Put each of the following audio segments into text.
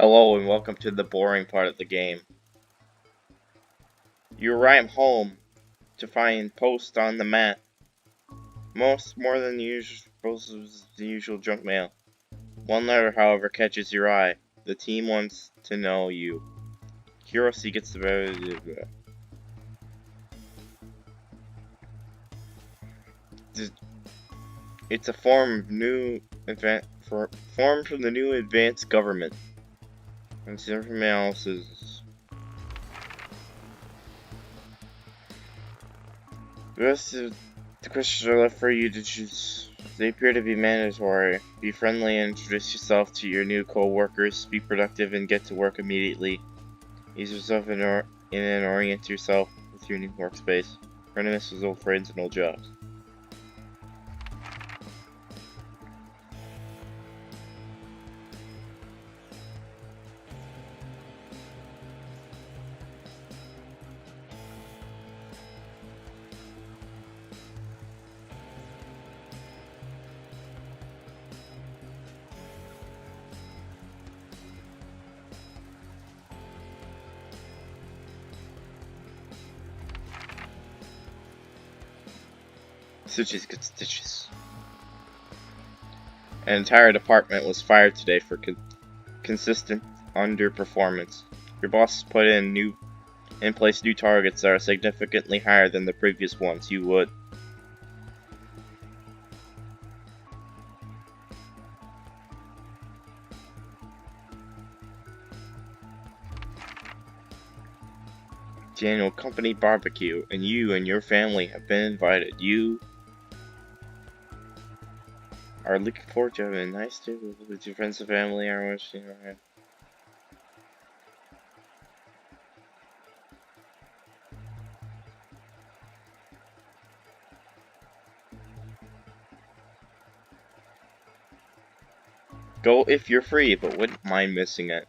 Hello and welcome to the boring part of the game. You arrive home to find posts on the mat. More than the usual junk mail. One letter, however, catches your eye. The team wants to know you. Curiosity gets the better. It's a form from the new advanced government. And everything else is. The rest of the questions are left for you to choose. They appear to be mandatory. Be friendly and introduce yourself to your new co-workers. Be productive and get to work immediately. Ease yourself in and orient yourself with your new workspace. Reminisce with old friends and old jobs. Stitches get stitches. An entire department was fired today for consistent underperformance. Your boss put in place new targets that are significantly higher than the previous ones. You would. The annual company barbecue, and you and your family have been invited. You are looking forward to having a nice day with your friends and family. Are watching. Go if you're free, but wouldn't mind missing it.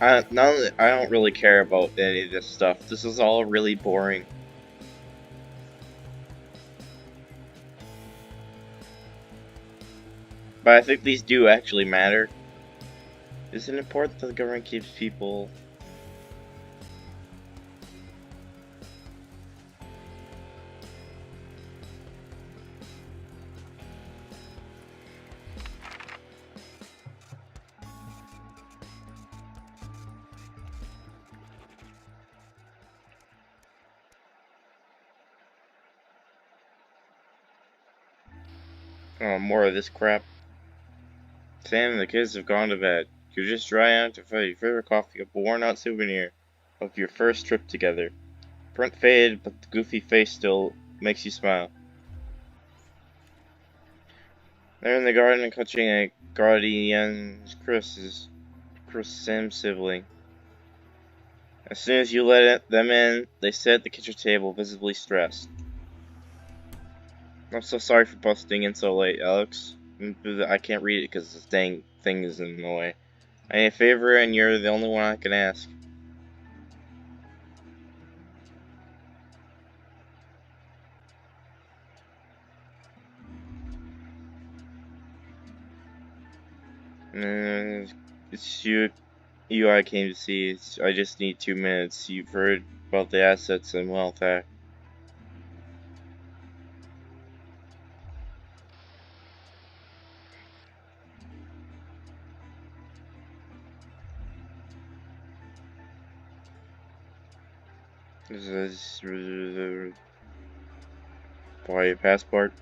I don't really care about any of this stuff. This is all really boring. But I think these do actually matter. Is it important that the government keeps people? Oh, more of this crap. Sam and the kids have gone to bed. You're just dry out to find your favorite coffee, a worn-out souvenir of your first trip together. Print faded, but the goofy face still makes you smile. They're in the garden clutching a guardian Chris, Sam's sibling. As soon as you let them in, they sit at the kitchen table, visibly stressed. I'm so sorry for busting in so late, Alex. I can't read it because this dang thing is in the way. I need a favor, and you're the only one I can ask. It's you I came to see. I just need 2 minutes. You've heard about the assets and wealth act. This is buy a passport.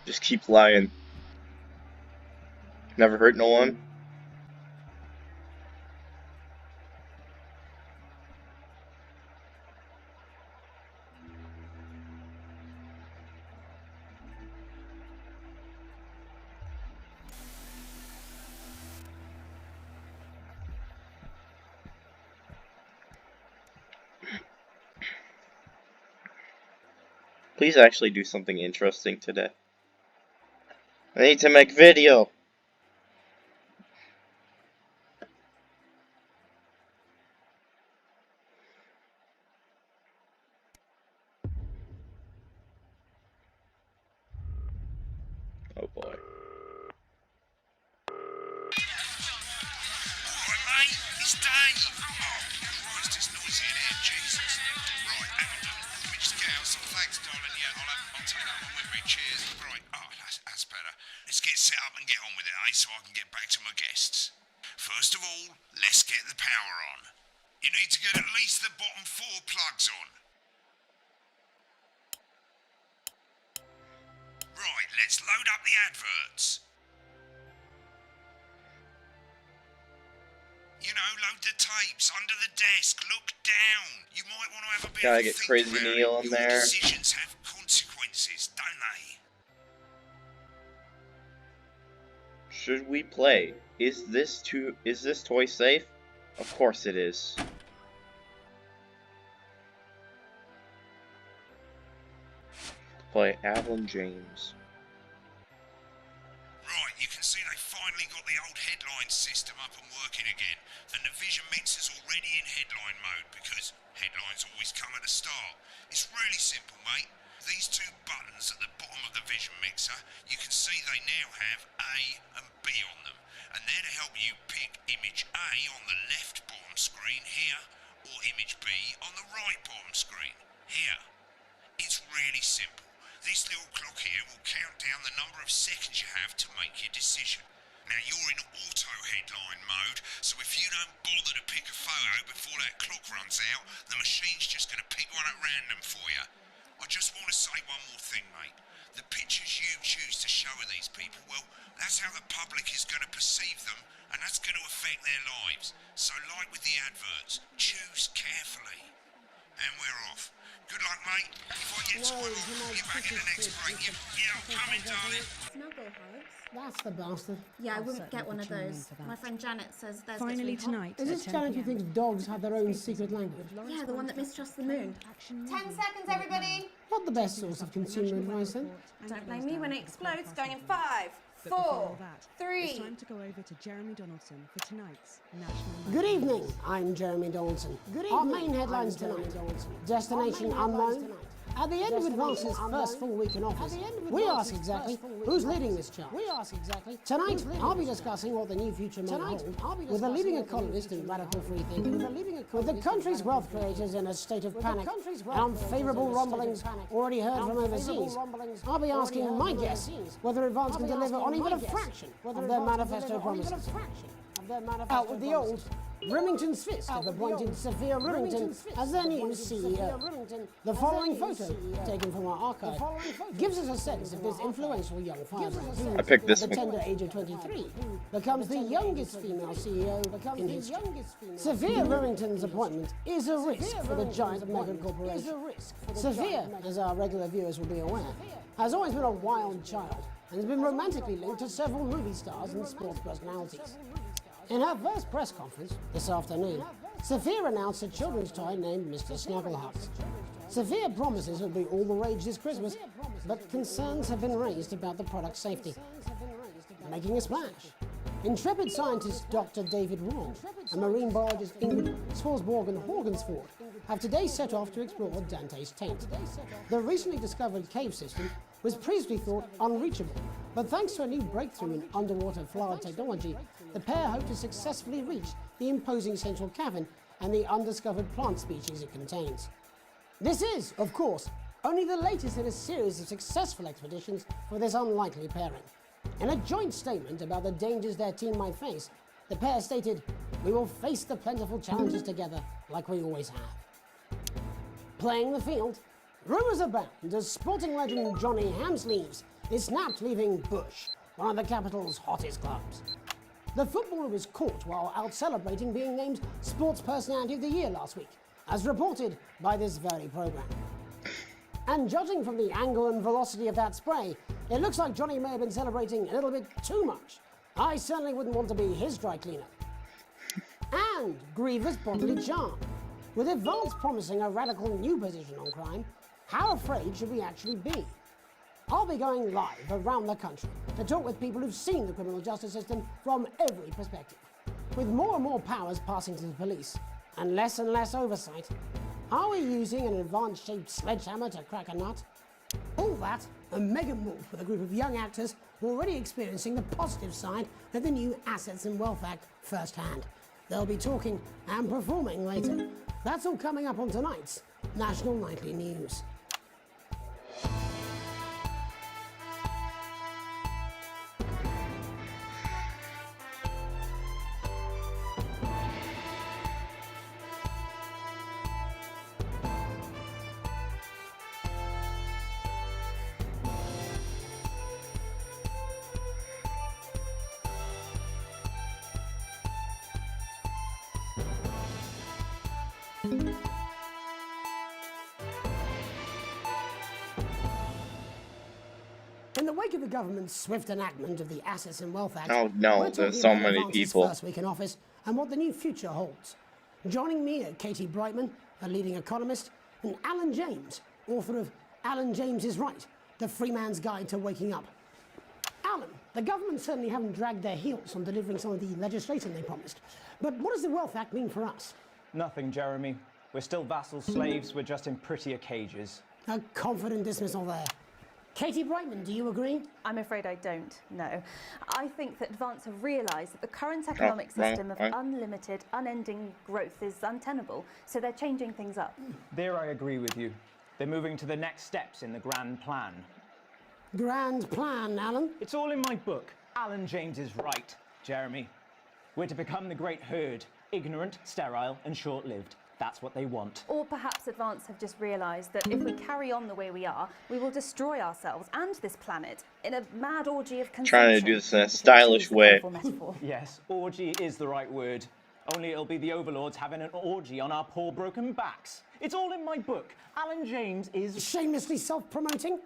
Just keep lying. Never hurt no one. Please actually do something interesting today. I need to make video. Oh boy. Alright, mate, it's Dave. Oh, Christ, it's noisy in here, Jesus. Right, hang on, let me just get out some flags, darling. Yeah, I'll take that one with me. Cheers. Right, oh, that's better. Let's get set up and get on with it, eh, so I can get back to my guests. First of all, let's get the power on. You need to get at least the bottom 4 plugs on. Right, let's load up the adverts. You know, load the tapes under the desk. Look down. You might want to have a bit Gotta of a get think Crazy about Neil it. in Your there. decisions have consequences, don't they? Should we play? Is this toy safe? Of course it is. Play Avalon James. Right, you can see they finally got the old headline system up and working again. And the Vision Mixer's already in headline mode because headlines always come at the start. It's really simple, mate. These 2 buttons at the bottom of the Vision Mixer, you can see they now have A and B on them. And they're to help you pick image A on the left bottom screen here, or image B on the right bottom screen here. It's really simple. This little clock here will count down the number of seconds you have to make your decision. Now you're in auto headline mode, so if you don't bother to pick a photo before that clock runs out, the machine's just going to pick one at random for you. I just want to say one more thing, mate. The pictures you choose to show of these people, well, that's how the public is going to perceive them, and that's going to affect their lives. So like with the adverts, choose carefully. And we're off. Good luck, mate. If I get time, I'll call you back in the next break. Yeah, I'm coming, darling. Snuggle hugs? That's the bastard. Yeah, I I'll wouldn't get one of certainly those. tune in for My that. friend Janet says there's Finally tonight. Is this at 10 Janet who PM. thinks dogs have their own secret language? Yeah, the one that mistrusts the moon. 10 seconds, everybody. Not the best source of consumer advice, then. Don't blame me when it explodes. Going in 5, But before 4, that, 3. it's time to go over to Jeremy Donaldson for tonight's National Good Night. evening, I'm Jeremy Donaldson. Our main headlines tonight. Destination unknown. At the end of Advance's first full week in office, we ask exactly who's leading this charge. Tonight, I'll be discussing what the new future may hold with a leading economist and radical free thinker, with the country's wealth creators in a state of panic and unfavourable rumblings already heard from overseas. I'll be asking my guests whether Advance can deliver on even a fraction of their manifesto promises. Out with the old. Remington's Fist have appointed Sophia Remington as their new CEO. The following photo, taken from our archive, gives us a sense of this influential young firebrand who, I picked this at the one. tender age of 23, becomes the youngest female CEO in history. Sophia Remington's appointment is a risk for the giant mega corporation. Sophia, as our regular viewers will be aware, has always been a wild child and has been romantically linked to several movie stars and sports personalities. In her first press conference this afternoon, Sophia announced a children's toy named Mr. Snugglehugs. Sophia promises it'll be all the rage this Christmas, but concerns have been raised about the product's safety. Making a splash, intrepid scientist Dr. David Wong and marine biologist Ingrid Swarsborg-Horgensford have today set off to explore Dante's taint. The recently discovered cave system was previously thought unreachable, but thanks to a new breakthrough in underwater flower technology, the pair hope to successfully reach the imposing central cavern and the undiscovered plant species it contains. This is, of course, only the latest in a series of successful expeditions for this unlikely pairing. In a joint statement about the dangers their team might face, the pair stated, "We will face the plentiful challenges together like we always have." Playing the field, rumours abound as sporting legend Johnny Hamsleeves is snapped, leaving Bush, one of the capital's hottest clubs. The footballer was caught while out celebrating being named Sports Personality of the Year last week, as reported by this very programme. And judging from the angle and velocity of that spray, it looks like Johnny may have been celebrating a little bit too much. I certainly wouldn't want to be his dry cleaner. And grievous bodily charm. With Advance promising a radical new position on crime, how afraid should we actually be? I'll be going live around the country to talk with people who've seen the criminal justice system from every perspective. With more and more powers passing to the police and less oversight, are we using an Advance-shaped sledgehammer to crack a nut? All that and mega more with a group of young actors already experiencing the positive side of the new Assets and Wealth Act firsthand. They'll be talking and performing later. That's all coming up on tonight's National Nightly News. In the wake of the government's swift enactment of the Assets and Wealth Act, Oh no, we're there's talking so about many Advance's people. first week in office and what the new future holds. Joining me are Katie Brightman, a leading economist, and Alan James, author of Alan James is Right, The Free Man's Guide to Waking Up. Alan, the government certainly haven't dragged their heels on delivering some of the legislation they promised. But what does the Wealth Act mean for us? Nothing, Jeremy. We're still vassal slaves, we're just in prettier cages. A confident dismissal there. Katie Brightman, do you agree? I'm afraid I don't, no. I think that Advance have realised that the current economic system of unlimited, unending growth is untenable, so they're changing things up. There I agree with you. They're moving to the next steps in the grand plan. Grand plan, Alan. It's all in my book. Alan James is right, Jeremy. We're to become the great herd, ignorant, sterile, and short-lived. That's what they want. Or perhaps Advance have just realised that if we carry on the way we are, we will destroy ourselves and this planet in a mad orgy of consumption. Trying to do this in a stylish way. Yes, orgy is the right word. Only it'll be the overlords having an orgy on our poor broken backs. It's all in my book. Alan James is... Shamelessly self-promoting?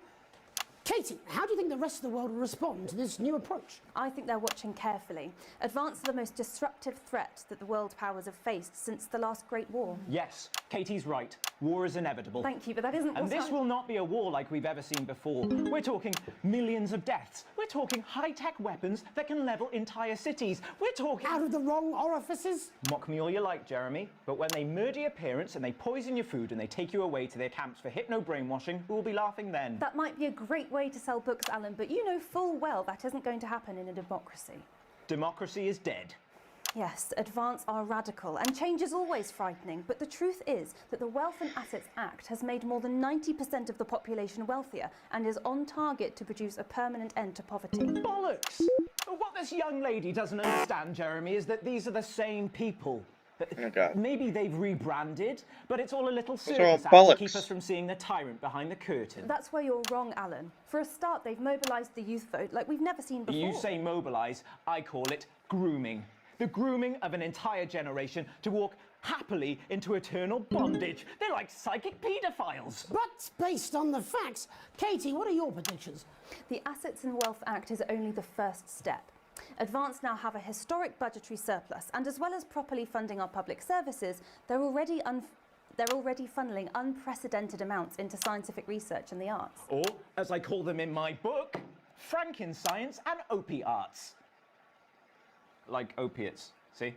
Katie, how do you think the rest of the world will respond to this new approach? I think they're watching carefully. Advance are the most disruptive threat that the world powers have faced since the last Great War. Yes, Katie's right. War is inevitable. Thank you, but that isn't And this will not be a war like we've ever seen before. We're talking millions of deaths. We're talking high-tech weapons that can level entire cities. We're talking... Out of the wrong orifices? Mock me all you like, Jeremy, but when they murder your parents and they poison your food and they take you away to their camps for hypno-brainwashing, we'll be laughing then. That might be a great way to sell books, Alan, but you know full well that isn't going to happen in a democracy. Democracy is dead. Yes, Advance are radical, and change is always frightening, but the truth is that the Wealth and Assets Act has made more than 90% of the population wealthier and is on target to produce a permanent end to poverty. Bollocks! What this young lady doesn't understand, Jeremy, is that these are the same people. Okay. Maybe they've rebranded, but it's all a little all circus act bollocks. to keep us from seeing the tyrant behind the curtain. That's where you're wrong, Alan. For a start, they've mobilised the youth vote like we've never seen before. You say mobilise, I call it grooming. The grooming of an entire generation to walk happily into eternal bondage. They're like psychic paedophiles. But based on the facts, Katie, what are your predictions? The Assets and Wealth Act is only the first step. Advance now have a historic budgetary surplus, and as well as properly funding our public services, they're already funneling unprecedented amounts into scientific research and the arts. Or, as I call them in my book, Frankenscience and opiates. Like opiates, see?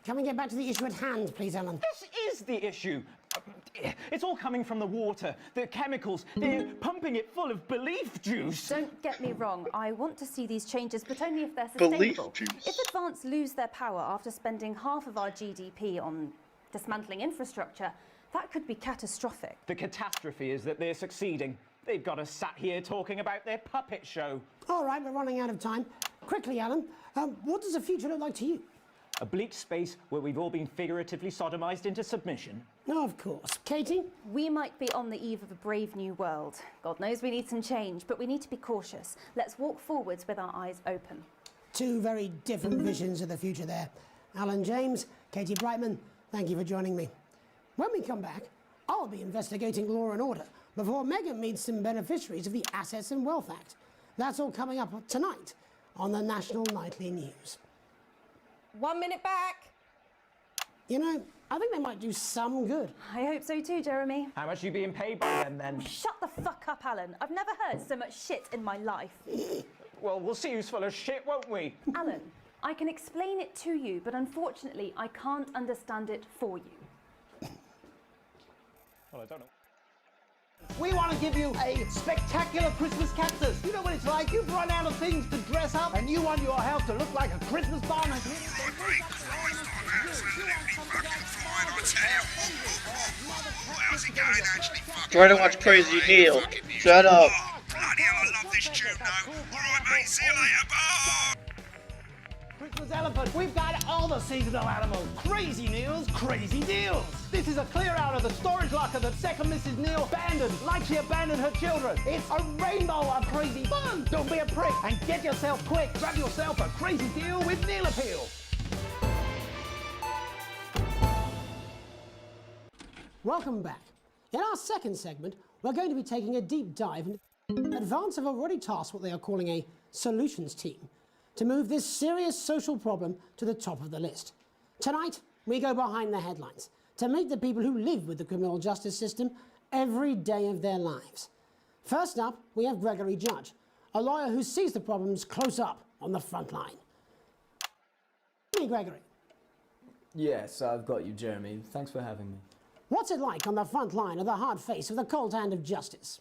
Can we get back to the issue at hand, please, Alan? This is the issue. It's all coming from the water, the chemicals. They're pumping it full of belief juice. Don't get me wrong, I want to see these changes, but only if they're Belief sustainable. juice. If Advance lose their power after spending half of our GDP on dismantling infrastructure, that could be catastrophic. The catastrophe is that they're succeeding. They've got us sat here talking about their puppet show. All right, we're running out of time. Quickly, Alan, what does the future look like to you? A bleak space where we've all been figuratively sodomized into submission. No, of course. Katie? We might be on the eve of a brave new world. God knows we need some change, but we need to be cautious. Let's walk forwards with our eyes open. Two very different visions of the future there. Alan James, Katie Brightman, thank you for joining me. When we come back, I'll be investigating Law and Order before Meghan meets some beneficiaries of the Assets and Wealth Act. That's all coming up tonight on the National Nightly News. 1 minute back. You know, I think they might do some good. I hope so too, Jeremy. How much are you being paid by them then? Shut the fuck up, Alan. I've never heard so much shit in my life. Well, we'll see who's full of shit, won't we? Alan, I can explain it to you, but unfortunately, I can't understand it for you. Well, I don't know. We want to give you a spectacular Christmas cactus. You know what it's like? You've run out of things to dress up and you want your house to look like a Christmas barn. Right, mate, Christ, I'm absolutely fucking fine, I tell you. How's it going, actually? Try to watch Crazy Neil. Shut up. Oh, bloody hell, I love this tune, though. Alright, mate, see you later, bye! Christmas elephant. We've got all the seasonal animals. Crazy Neil's crazy deals. This is a clear out of the storage locker that second Mrs. Neil abandoned, like she abandoned her children. It's a rainbow of crazy fun. Don't be a prick and get yourself quick. Grab yourself a crazy deal with Neil Appeal. Welcome back. In our second segment, we're going to be taking a deep dive into Advance have already tasked what they are calling a solutions team to move this serious social problem to the top of the list. Tonight, we go behind the headlines to meet the people who live with the criminal justice system every day of their lives. First up, we have Gregory Judge, a lawyer who sees the problems close up on the front line. Hey, Gregory. Yes, I've got you, Jeremy. Thanks for having me. What's it like on the front line of the hard face of the cold hand of justice?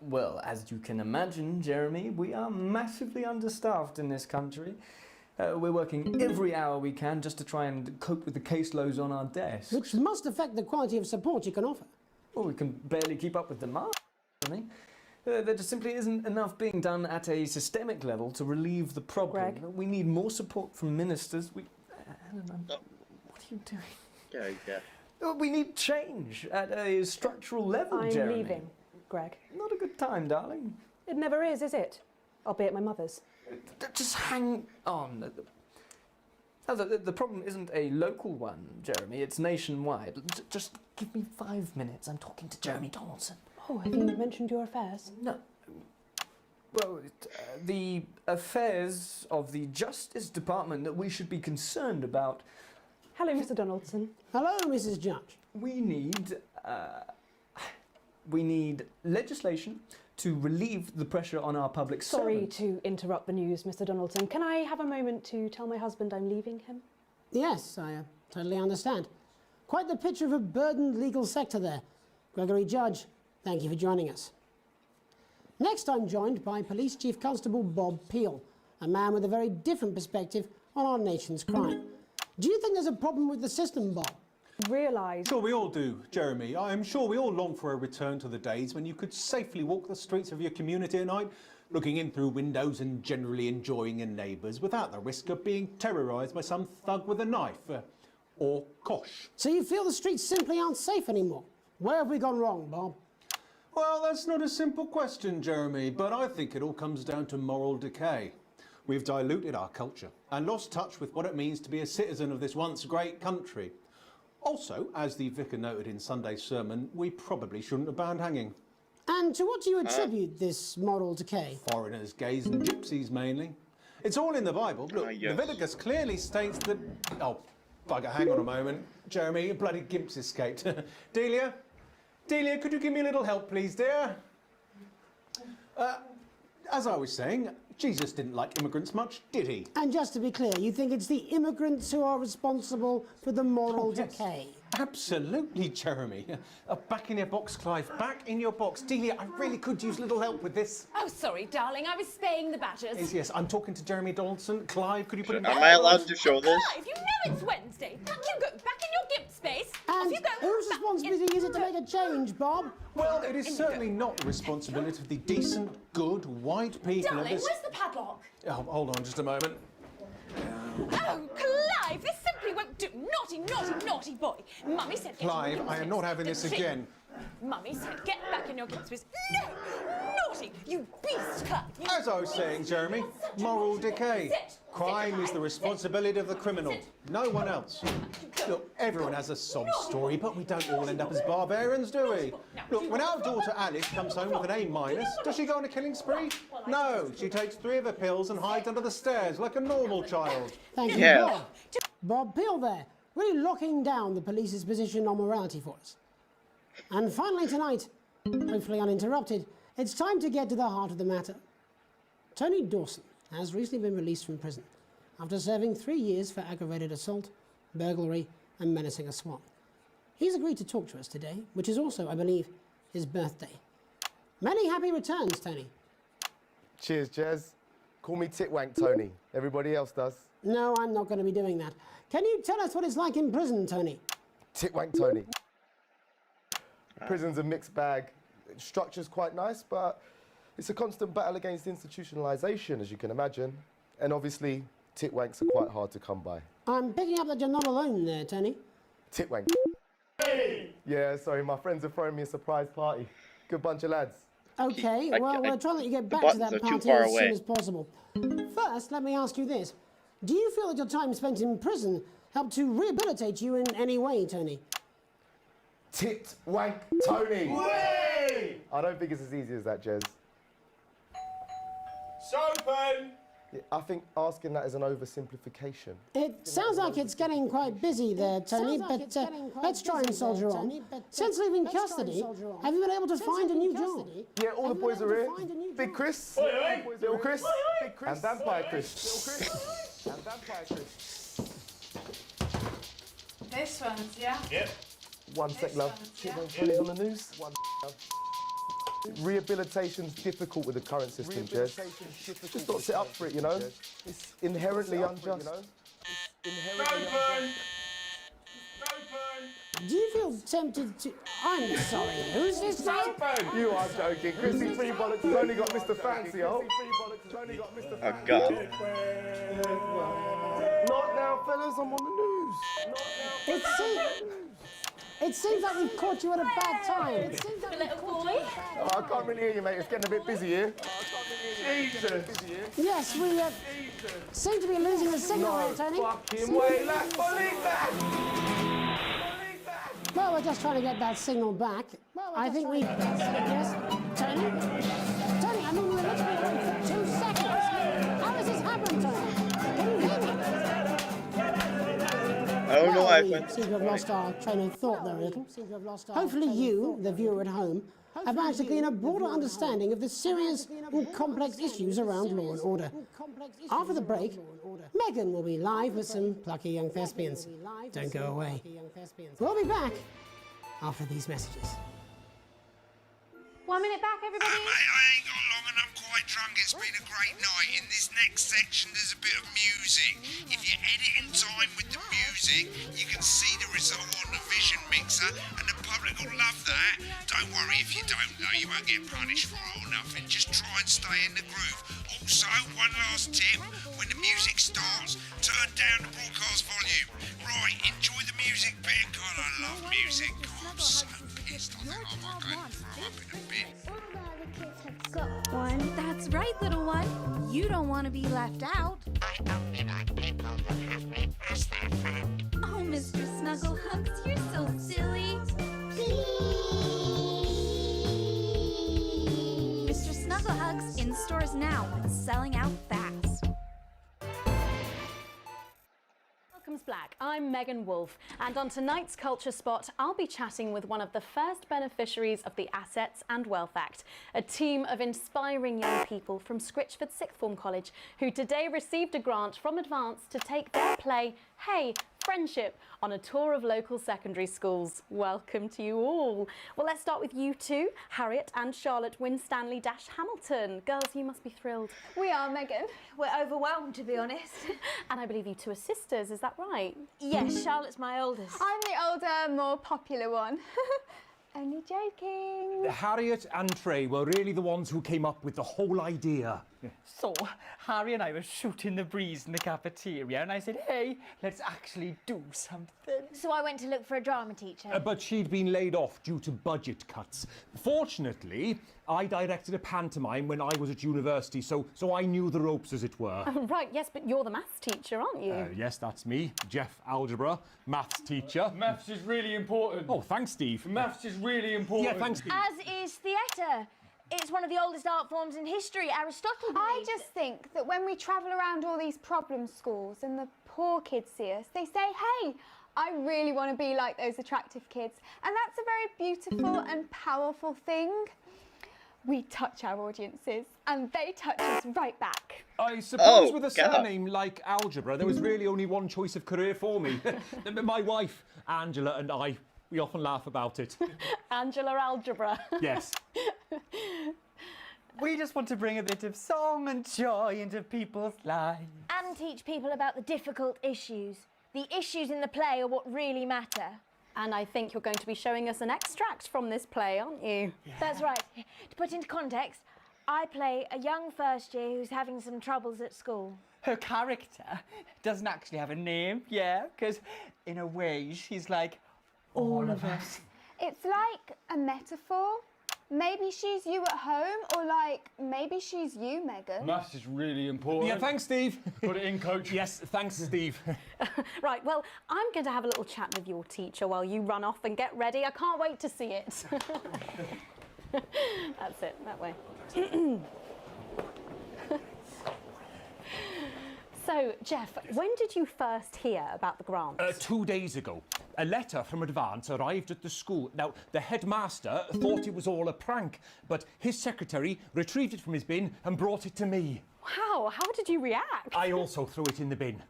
Well, as you can imagine, Jeremy, we are massively understaffed in this country. We're working every hour we can just to try and cope with the caseloads on our desks. Which must affect the quality of support you can offer. Well, we can barely keep up with demand, Jeremy. There just simply isn't enough being done at a systemic level to relieve the problem. Greg? We need more support from ministers. Helen, what are you doing? Yeah. We need change at a structural level, I'm Jeremy. leaving, Greg. Not a good time, darling. It never is it? I'll be at my mother's. Just hang on. The problem isn't a local one, Jeremy. It's nationwide. Just give me 5 minutes. I'm talking to Jeremy Donaldson. Oh, have you mentioned your affairs? No. Well, the affairs of the Justice Department that we should be concerned about. Hello, Mr. Donaldson. Hello, Mrs. Judge. We need legislation to relieve the pressure on our public Sorry servants. to interrupt the news, Mr. Donaldson. Can I have a moment to tell my husband I'm leaving him? Yes, I totally understand. Quite the picture of a burdened legal sector there. Gregory Judge, thank you for joining us. Next, I'm joined by Police Chief Constable Bob Peel, a man with a very different perspective on our nation's crime. Do you think there's a problem with the system, Bob? Realise. Sure we all do, Jeremy. I am sure we all long for a return to the days when you could safely walk the streets of your community at night, looking in through windows and generally enjoying your neighbours without the risk of being terrorised by some thug with a knife. Or kosh. So you feel the streets simply aren't safe anymore? Where have we gone wrong, Bob? Well, that's not a simple question, Jeremy, but I think it all comes down to moral decay. We've diluted our culture and lost touch with what it means to be a citizen of this once great country. Also, as the vicar noted in Sunday's sermon, we probably shouldn't have banned hanging. And to what do you attribute this moral decay? Foreigners, gays and gypsies mainly. It's all in the Bible. Look, Yes. Leviticus clearly states that... Oh, bugger, hang on a moment. Jeremy, a bloody gimp's escaped. Delia, could you give me a little help, please, dear? As I was saying, Jesus didn't like immigrants much, did he? And just to be clear, you think it's the immigrants who are responsible for the moral decay? Absolutely, Jeremy. Back in your box, Clive. Back in your box. Delia, I really could use a little help with this. Oh, sorry, darling. I was spaying the badgers. Yes, I'm talking to Jeremy Donaldson. Clive, could you put him Am back? I allowed to show this? Clive, you know it's Wednesday. You go back in your gimp space. And Off you go. whose Back responsibility is it to make a change, Bob? Well, it is certainly not the responsibility of the decent, good, white people of Darling, this... where's the padlock? Oh, hold on just a moment. Oh, Clive, Clive, this simply won't do. Naughty, naughty, naughty boy. Mummy said... Clive, I am not having this again. Mummy said get back in your gift space. No! Naughty! You beast, Clive! As I was saying, Jeremy, moral decay. Crime is the responsibility of the criminal, no one else. Look, everyone has a sob story, but we don't all end up as barbarians, do we? Look, when our daughter Alice comes home with an A-, does she go on a killing spree? No, she takes 3 of her pills and hides under the stairs like a normal child. Thank you, Bob. Bob Peel there, really locking down the police's position on morality for us. And finally tonight, hopefully uninterrupted, it's time to get to the heart of the matter. Tony Dawson has recently been released from prison after serving 3 years for aggravated assault, burglary and menacing a swan. He's agreed to talk to us today, which is also, I believe, his birthday. Many happy returns, Tony. Cheers, Jez. Call me Titwank Tony. Everybody else does. No, I'm not going to be doing that. Can you tell us what it's like in prison, Tony? Titwank Tony. Prison's a mixed bag. Structure's quite nice, but it's a constant battle against institutionalisation, as you can imagine. And obviously, titwanks are quite hard to come by. I'm picking up that you're not alone there, Tony. Titwank. Hey! Yeah, sorry, my friends are throwing me a surprise party. Good bunch of lads. Okay, well, we'll try and let you get back to that party as soon as possible. First, let me ask you this. Do you feel that your time spent in prison helped to rehabilitate you in any way, Tony? Titwank Tony! Way! I don't think it's as easy as that, Jez. Sopen! Yeah, I think asking that is an oversimplification. It sounds like it's getting quite busy there, Tony, but let's try and soldier on. Since leaving custody, have you been able to find a new job? Yeah, all the boys are here. Big Chris, Little Chris, Big Chris, and Vampire Chris. Little Chris, and Vampire Chris. This one's, yeah? Yep. One sec, love. Titwank Tony's on the news. One love. Rehabilitation's difficult with the current system, Jez. Just got to sit up for it, you know? It's inherently unjust. Do you feel tempted to... I'm sorry, who's this guy? You are joking. Chrissy Free Bollocks has only got Mr. Fancy, oh. Oh, God. Not now, fellas, I'm on the news. It seems like we've caught you at a bad time. Little boy. Oh, I can't really hear you, mate. It's getting a bit busy here. Jesus. Yes, we seem to be losing the signal here, Tony. Fucking way, believe that! Well, we're just trying to get that signal back. I think we... Yes, Tony? Tony, I mean, we were literally on for 2 seconds. How does this happen, Tony? Can you hear me? I don't know why I We seem to have lost our train of thought there a little. Hopefully you, the viewer at home, have managed to gain a broader understanding of the serious and complex issues around law and order. After the break, Megan will be live with some plucky young thespians. Don't go away. We'll be back after these messages. 1 minute back, everybody. Mate, I ain't got long and I'm quite drunk. It's been a great night. In this next section, there's a bit of music. If you edit in time with the music, you can see the result on the Vision Mixer, and the public will love that. Don't worry if you don't, though. You won't get punished for it or nothing. Just try and stay in the groove. Also, one last tip. When the music starts, turn down the broadcast volume. Right, enjoy the music bit. God, I love music. God, I'm so pissed. I think I might go and throw up in a bit. Got one. That's right, little one. You don't want to be left out. I only like people that have me as their friend. Oh, Mr. Snugglehugs, you're so silly. Mr. Snugglehugs in stores now, selling out fast. Welcome's Black. I'm Megan Wolfe, and on tonight's Culture Spot, I'll be chatting with one of the first beneficiaries of the Assets and Wealth Act, a team of inspiring young people from Scritchford Sixth Form College who today received a grant from Advance to take their play, Hey, Friendship, on a tour of local secondary schools. Welcome to you all. Well, let's start with you two, Harriet and Charlotte Winstanley-Hamilton. Girls, you must be thrilled. We are, Megan. We're overwhelmed, to be honest. And I believe you two are sisters, is that right? Yes, Charlotte's my oldest. I'm the older, more popular one. Only joking. Harriet and Trey were really the ones who came up with the whole idea. So, Harry and I were shooting the breeze in the cafeteria, and I said, hey, let's actually do something. So I went to look for a drama teacher. But she'd been laid off due to budget cuts. Fortunately, I directed a pantomime when I was at university, so I knew the ropes, as it were. Oh, right, yes, but you're the maths teacher, aren't you? Yes, that's me, Jeff Algebra, maths teacher. Maths is really important. Oh, thanks, Steve. Maths is really important. Yeah, thanks, Steve. As is theatre. It's one of the oldest art forms in history. Aristotle believed I just think that when we travel around all these problem schools and the poor kids see us, they say, hey, I really want to be like those attractive kids. And that's a very beautiful and powerful thing. We touch our audiences and they touch us right back. I suppose with a surname like Algebra, there was really only one choice of career for me. My wife, Angela, and I, we often laugh about it. Angela Algebra. Yes. We just want to bring a bit of song and joy into people's lives. and teach people about the difficult issues. The issues in the play are what really matter. And I think you're going to be showing us an extract from this play, aren't you? Yeah. That's right. To put into context, I play a young first year who's having some troubles at school. Her character doesn't actually have a name, yeah, because in a way she's like all of us. It's like a metaphor. Maybe she's you at home, or like maybe she's you, Megan. Maths is really important. Yeah, thanks, Steve. Put it in, coach. Yes, thanks, Steve. Right, well, I'm going to have a little chat with your teacher while you run off and get ready. I can't wait to see it. That's it, that way. So, Jeff, when did you first hear about the grant? 2 days ago. A letter from Advance arrived at the school. Now, the headmaster thought it was all a prank, but his secretary retrieved it from his bin and brought it to me. Wow, how did you react? I also threw it in the bin.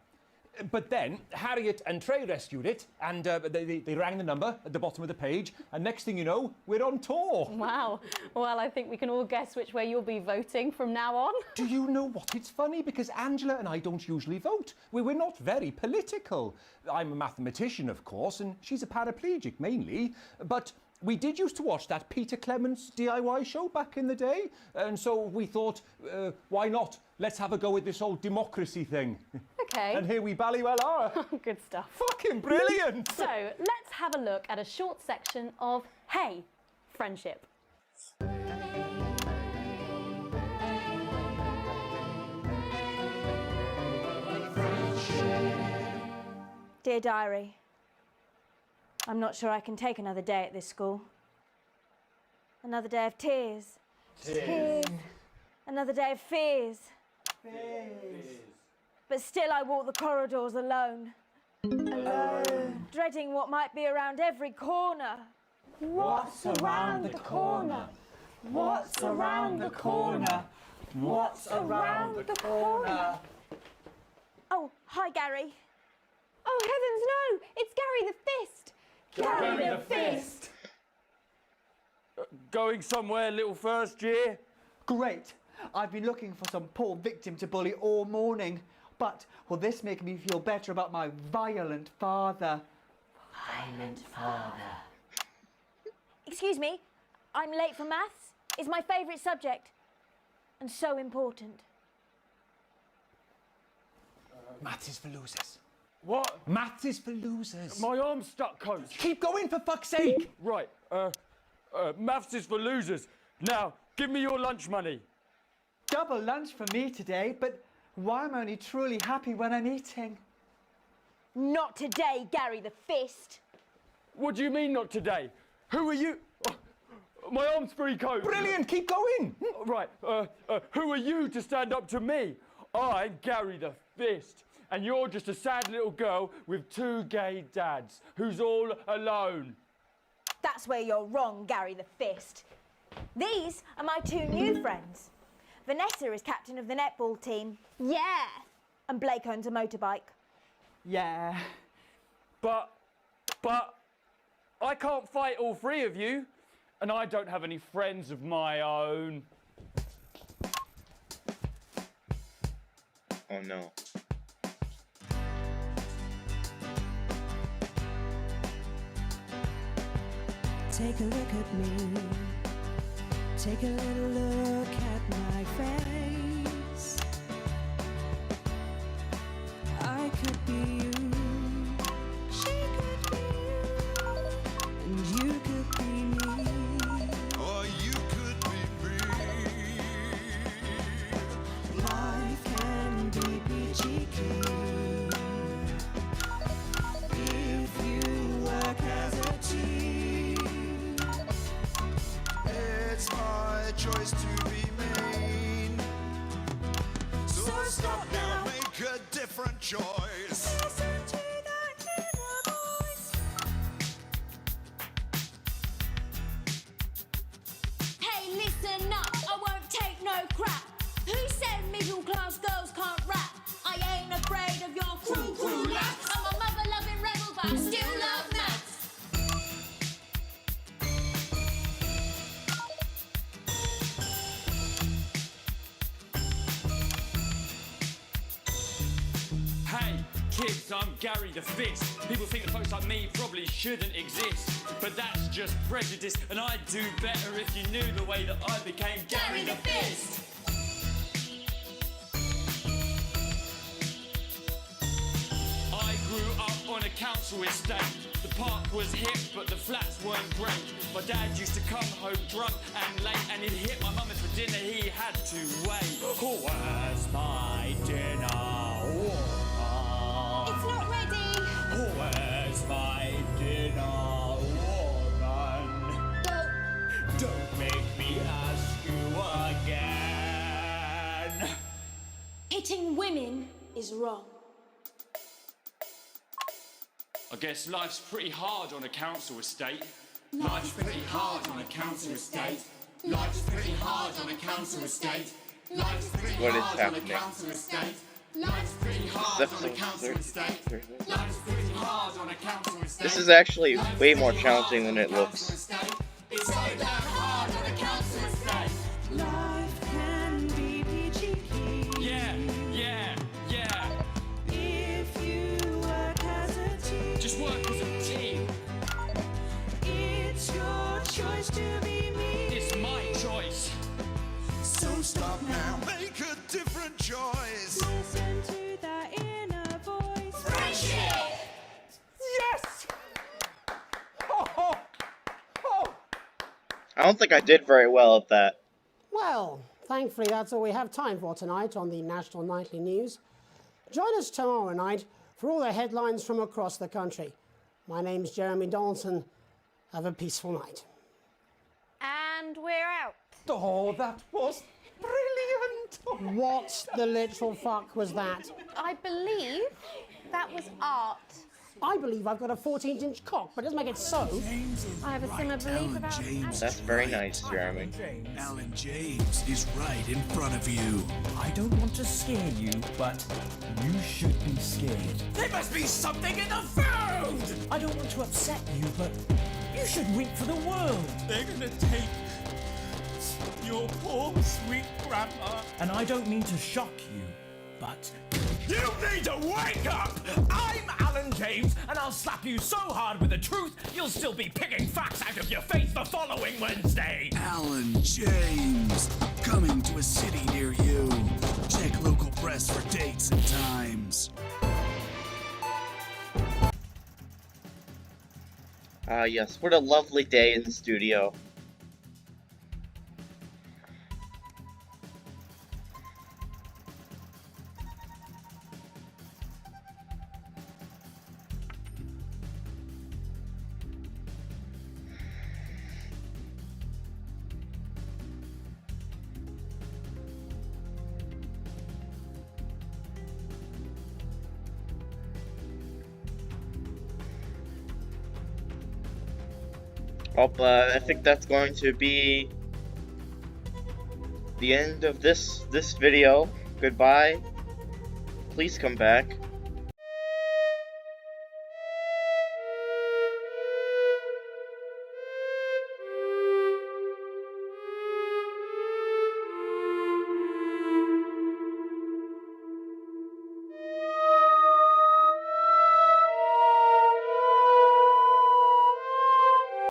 But then Harriet and Trey rescued it, and they rang the number at the bottom of the page, and next thing you know, we're on tour. Wow. Well, I think we can all guess which way you'll be voting from now on. Do you know what? It's funny because Angela and I don't usually vote. We're not very political. I'm a mathematician, of course, and she's a paraplegic mainly, but we did used to watch that Peter Clements DIY show back in the day, and so we thought, why not? Let's have a go at this old democracy thing. Okay. And here we bally well are. Good stuff. Fucking brilliant! So, let's have a look at a short section of Hey, Friendship. Dear Diary, I'm not sure I can take another day at this school. Another day of tears. Tears. Another day of fears. Fears. But still I walk the corridors alone. Alone. Dreading what might be around every corner. What's around the corner? What's around the corner? What's around the corner? Oh, hi Gary. Oh heavens no! It's Gary the Fist! Gary the Fist! Going somewhere, little first year? Great. I've been looking for some poor victim to bully all morning. But will this make me feel better about my violent father? Violent father. Excuse me, I'm late for maths. It's my favourite subject. And so important. Maths is for losers. What? Maths is for losers. My arm's stuck, coach. Keep going, for fuck's sake! Right, maths is for losers. Now, give me your lunch money. Double lunch for me today, but why am I only truly happy when I'm eating? Not today, Gary the Fist. What do you mean not today? Who are you? My arm's free, coach. Brilliant, keep going. Right, who are you to stand up to me? I'm Gary the Fist. And you're just a sad little girl with 2 gay dads who's all alone. That's where you're wrong, Gary the Fist. These are my 2 new friends. Vanessa is captain of the netball team. Yeah! And Blake owns a motorbike. Yeah. But I can't fight all 3 of you. And I don't have any friends of my own. Oh no. Take a look at me. Take a little look at my face. I could be you. She could be you. And you could be me. Or you could be me. Life can be peachy keen if you work as a team. It's my choice to be mean. So stop now, make a different choice. Listen to that inner voice. Hey, listen up, I won't take no crap. Who said middle class girls can't rap? I ain't afraid of your cruel lads. I'm a mother loving rebel, but I still love maths. Hey, kids, I'm Gary the Fist. People think that folks like me probably shouldn't exist. But that's just prejudice, and I'd do better if you knew the way that I became Gary the Fist. I grew up on a council estate. The park was hip, but the flats weren't great. My dad used to come home drunk and late, and he'd hit my mum, and for dinner he had to wait. Where's my dinner? It's not ready. Where's my dinner, woman? Don't make me ask you again. Hitting women is wrong. I guess life's pretty hard on a council estate. Life's pretty hard on a council estate. Life's pretty hard on a council estate. Life's pretty What is hard on a happening? council estate. Life's pretty hard on a council estate. Life's pretty hard on a council estate. This is actually way more challenging than it looks. It's so damn hard on a council estate. Life can be peachy keen. Yeah, yeah, yeah. If you work as a team. Just work as a team. It's your choice to be me. It's my choice. So stop now, make a different choice. Listen to that inner voice. Friendship! Yes! Oh, oh, oh. I don't think I did very well at that. Well, thankfully that's all we have time for tonight on the National Nightly News. Join us tomorrow night for all the headlines from across the country. My name's Jeremy Donaldson. Have a peaceful night. And we're out. Oh, that was brilliant. What the literal fuck was that? I believe that was art. I believe I've got a 14-inch cock, but it doesn't make it so. I have a similar belief about That's very nice, Jeremy. Alan James is right in front of you. I don't want to scare you, but you should be scared. There must be something in the food! I don't want to upset you, but you should weep for the world. They're gonna take your poor sweet grandma. And I don't mean to shock you, but You need to wake up! I'm Alan James, and I'll slap you so hard with the truth, you'll still be picking facts out of your face the following Wednesday. Alan James, coming to a city near you. Check local press for dates and times. Yes, what a lovely day in the studio. Well, I think that's going to be the end of this video. Goodbye. Please come back.